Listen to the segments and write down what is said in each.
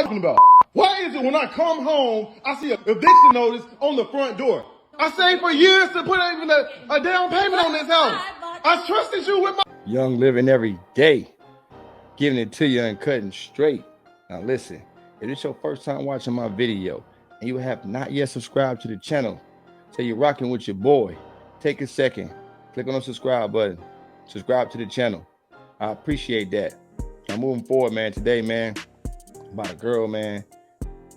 talking about? Why is it when I come home, I see a eviction notice on the front door? I saved for years to put even a down payment on this house. I trusted you with my... Young living every day, giving it to you and cutting straight. Now listen, if it's your first time watching my video and you have not yet subscribed to the channel, so you're rocking with your boy, take a second, click on the subscribe button, subscribe to the channel. I appreciate that. Now moving forward, man, today, man, about a girl, man.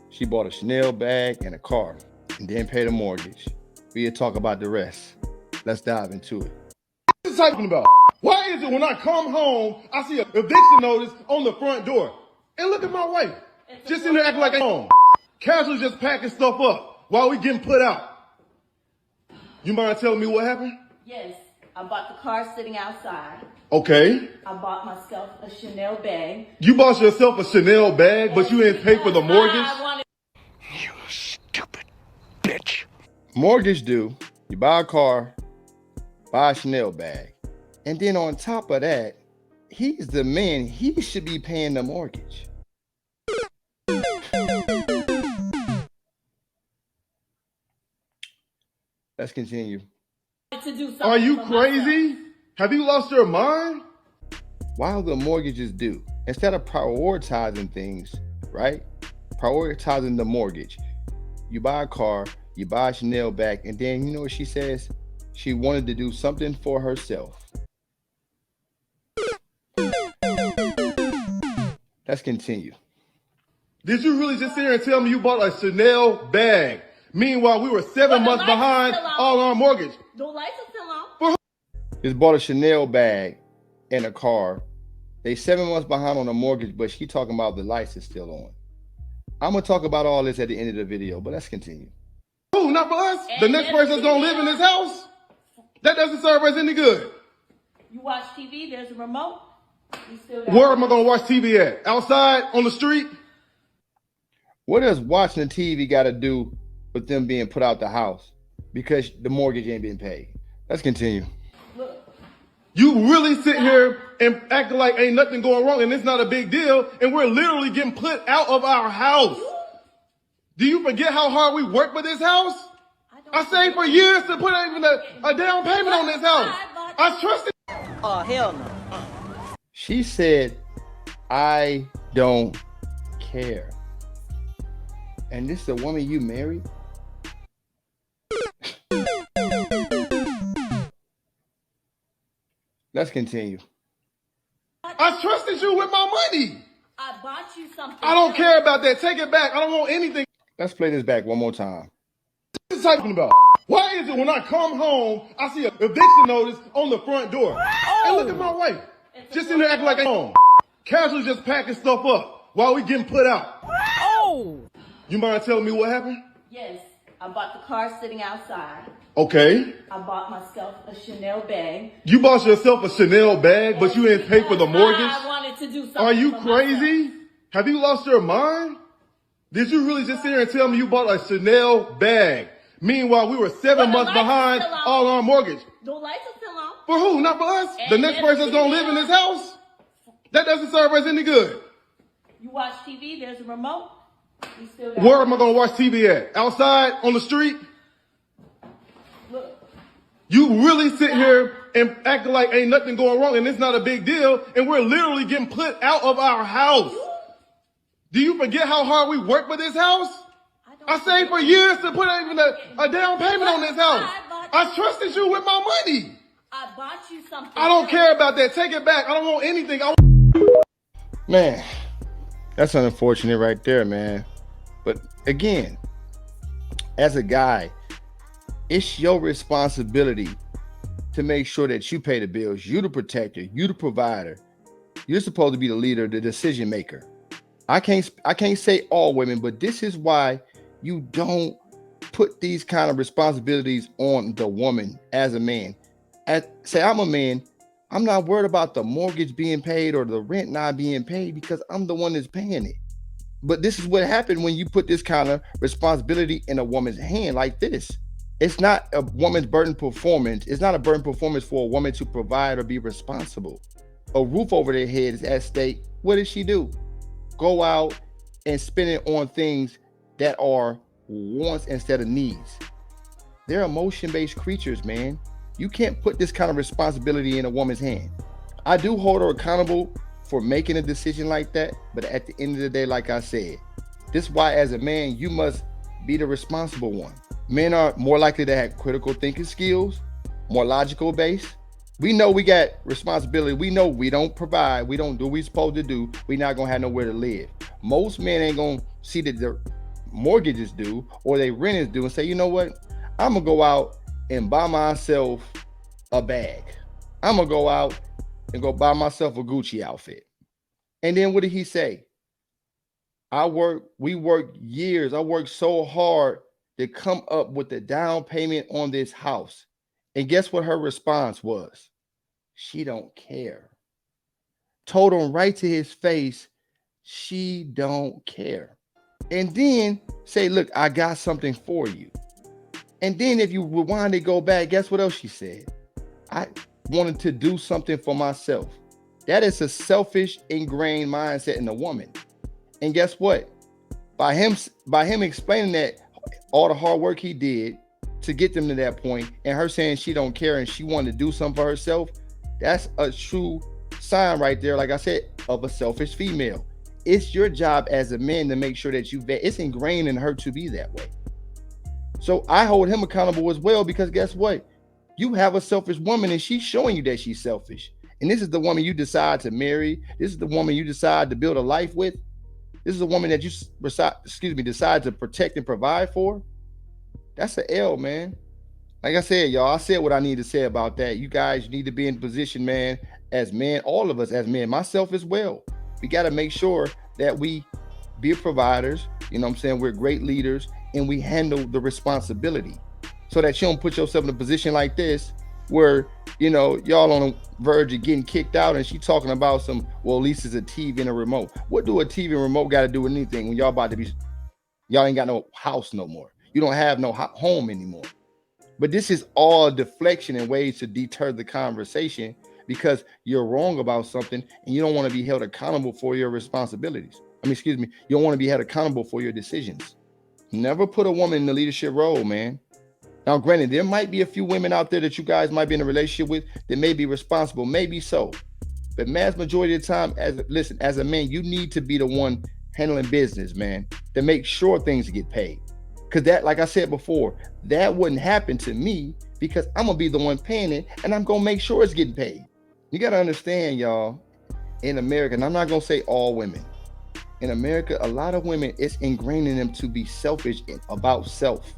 She bought a Chanel bag and a car and then paid a mortgage. We'll talk about the rest. Let's dive into it. What is talking about? Why is it when I come home, I see a eviction notice on the front door? And look at my wife. Just in there acting like I'm home. Casually just packing stuff up while we getting put out. You mind telling me what happened? Yes, I bought the car sitting outside. Okay. I bought myself a Chanel bag. You bought yourself a Chanel bag, but you didn't pay for the mortgage? You stupid bitch. Mortgage due, you buy a car, buy a Chanel bag. And then on top of that, he's the man, he should be paying the mortgage. Let's continue. Are you crazy? Have you lost your mind? While the mortgage is due, instead of prioritizing things, right? Prioritizing the mortgage. You buy a car, you buy a Chanel bag, and then you know what she says? She wanted to do something for herself. Let's continue. Did you really just sit here and tell me you bought a Chanel bag? Meanwhile, we were 7 months behind all our mortgage. The lights are still on. Just bought a Chanel bag and a car. They 7 months behind on the mortgage, but she talking about the lights is still on. I'm gonna talk about all this at the end of the video, but let's continue. Oh, not for us. The next person's gonna live in this house? That doesn't serve us any good. You watch TV, there's a remote. You still got Where am I gonna watch TV at? Outside? On the street? What does watching the TV got to do with them being put out the house because the mortgage ain't been paid? Let's continue. Look, You really sit here and act like ain't nothing going wrong and it's not a big deal, and we're literally getting put out of our house. Do you forget how hard we worked for this house? I saved for years to put even a down payment on this house. I trusted. oh, hell no. She said, I don't care. And this is the woman you married? Let's continue. I trusted you with my money. I bought you something. I don't care about that. Take it back. I don't want anything. Let's play this back one more time. What is talking about? Why is it when I come home, I see a eviction notice on the front door? And look at my wife. Just in there acting like I'm home. Casually just packing stuff up while we getting put out. You mind telling me what happened? Yes, I bought the car sitting outside. Okay. I bought myself a Chanel bag. You bought yourself a Chanel bag, but you didn't pay for the mortgage? I wanted to do something. Are you for crazy? myself. Have you lost your mind? Did you really just sit here and tell me you bought a Chanel bag? Meanwhile, we were 7 months behind all our mortgage. The lights are still on. For who? Not for us. The next person's gonna live in this house? That doesn't serve us any good. You watch TV, there's a remote. You still got Where am I gonna watch TV at? Outside? On the street? Look, You really sit here and act like ain't nothing going wrong and it's not a big deal, and we're literally getting put out of our house. Do you forget how hard we worked for this house? I saved for years to put even a down payment on this house. I trusted you with my money. I bought you something. I don't care about that. Take it back. I don't want anything. Man, that's unfortunate right there, man. But again, as a guy, it's your responsibility to make sure that you pay the bills. You the protector, you the provider. You're supposed to be the leader, the decision maker. I can't say all women, but this is why you don't put these kind of responsibilities on the woman as a man. Say I'm a man, I'm not worried about the mortgage being paid or the rent not being paid because I'm the one that's paying it. But this is what happened when you put this kind of responsibility in a woman's hand like this. It's not a woman's burden performance. It's not a burden performance for a woman to provide or be responsible. A roof over their head is at stake. What does she do? Go out and spend it on things that are wants instead of needs. They're emotion-based creatures, man. You can't put this kind of responsibility in a woman's hand. I do hold her accountable for making a decision like that, but at the end of the day, like I said, this is why as a man, you must be the responsible one. Men are more likely to have critical thinking skills, more logical based. We know we got responsibility. We know we don't provide. We don't do what we supposed to do. We're not going to have nowhere to live. Most men ain't going to see that their mortgages due or their rent is due and say, you know what? I'm going to go out and buy myself a bag. I'm going to go out and go buy myself a Gucci outfit. And then what did he say? We worked years. I worked so hard to come up with the down payment on this house. And guess what her response was? She don't care. Told him right to his face, she don't care. And then say, look, I got something for you. And then if you rewind and go back, guess what else she said? I wanted to do something for myself. That is a selfish, ingrained mindset in a woman. And guess what? By him explaining that all the hard work he did to get them to that point, and her saying she don't care and she wanted to do something for herself, that's a true sign right there, like I said, of a selfish female. It's your job as a man to make sure that it's ingrained in her to be that way. So I hold him accountable as well, because guess what? You have a selfish woman and she's showing you that she's selfish. And this is the woman you decide to marry. This is the woman you decide to build a life with. This is a woman that you decide to protect and provide for. That's an L, man. Like I said, y'all, I said what I need to say about that. You guys need to be in position, man, as men, all of us as men, myself as well. We got to make sure that we be providers. You know what I'm saying? We're great leaders and we handle the responsibility so that you don't put yourself in a position like this where, you know, y'all on the verge of getting kicked out and she talking about some, well, at least it's a TV and a remote. What do a TV and remote got to do with anything when y'all ain't got no house no more? You don't have no home anymore. But this is all deflection and ways to deter the conversation because you're wrong about something and you don't want to be held accountable for your responsibilities. You don't want to be held accountable for your decisions. Never put a woman in the leadership role, man. Now, granted, there might be a few women out there that you guys might be in a relationship with that may be responsible, maybe so. But mass majority of the time, as a man, you need to be the one handling business, man, to make sure things get paid. Because that, like I said before, that wouldn't happen to me because I'm going to be the one paying it and I'm going to make sure it's getting paid. You got to understand, y'all, in America, and I'm not going to say all women. In America, a lot of women, it's ingrained in them to be selfish about self.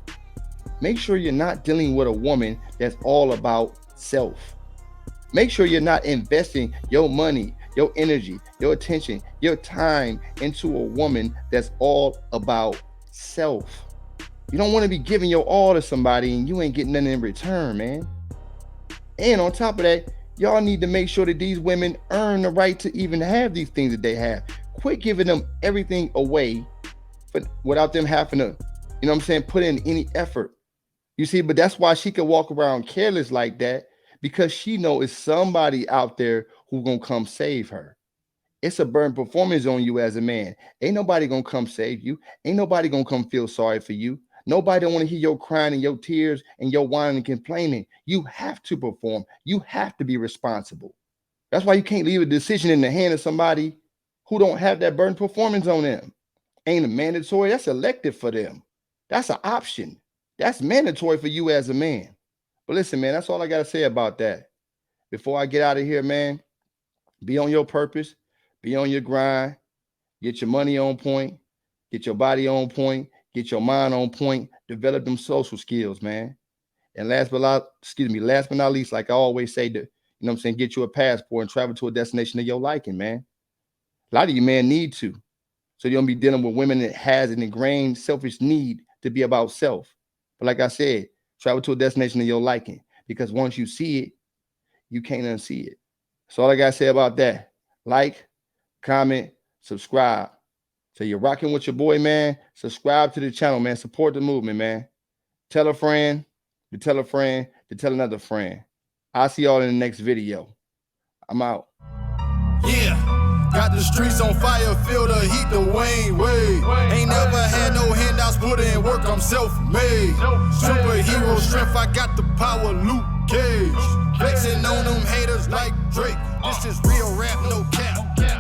Make sure you're not dealing with a woman that's all about self. Make sure you're not investing your money, your energy, your attention, your time into a woman that's all about self. You don't want to be giving your all to somebody and you ain't getting nothing in return, man. And on top of that, y'all need to make sure that these women earn the right to even have these things that they have. Quit giving them everything away without them having to, you know what I'm saying, put in any effort. You see, but that's why she could walk around careless like that, because she knows it's somebody out there who's going to come save her. It's a burden performance on you as a man. Ain't nobody going to come save you. Ain't nobody going to come feel sorry for you. Nobody don't want to hear your crying and your tears and your whining and complaining. You have to perform. You have to be responsible. That's why you can't leave a decision in the hand of somebody who don't have that burden performance on them. Ain't a mandatory. That's elective for them. That's an option. That's mandatory for you as a man. But listen, man, that's all I got to say about that. Before I get out of here, man, be on your purpose, be on your grind, get your money on point, get your body on point, get your mind on point, develop them social skills, man. And last but not least, like I always say, you know what I'm saying, get you a passport and travel to a destination of your liking, man. A lot of you men need to. So you don't be dealing with women that has an ingrained selfish need to be about self. But like I said, travel to a destination of your liking, because once you see it, you can't unsee it. That's all I got to say about that. Like, comment, subscribe. So you're rocking with your boy, man. Subscribe to the channel, man. Support the movement, man. Tell a friend, to tell a friend, to tell another friend. I'll see y'all in the next video. I'm out. Yeah, got got the streets on fire, feel the heat, the Wayne Wade. Ain't never had no handouts, put in work, I'm self-made. Superhero strength, I got the power, Luke Cage. Flexing on them haters like Drake, this is real rap, no cap.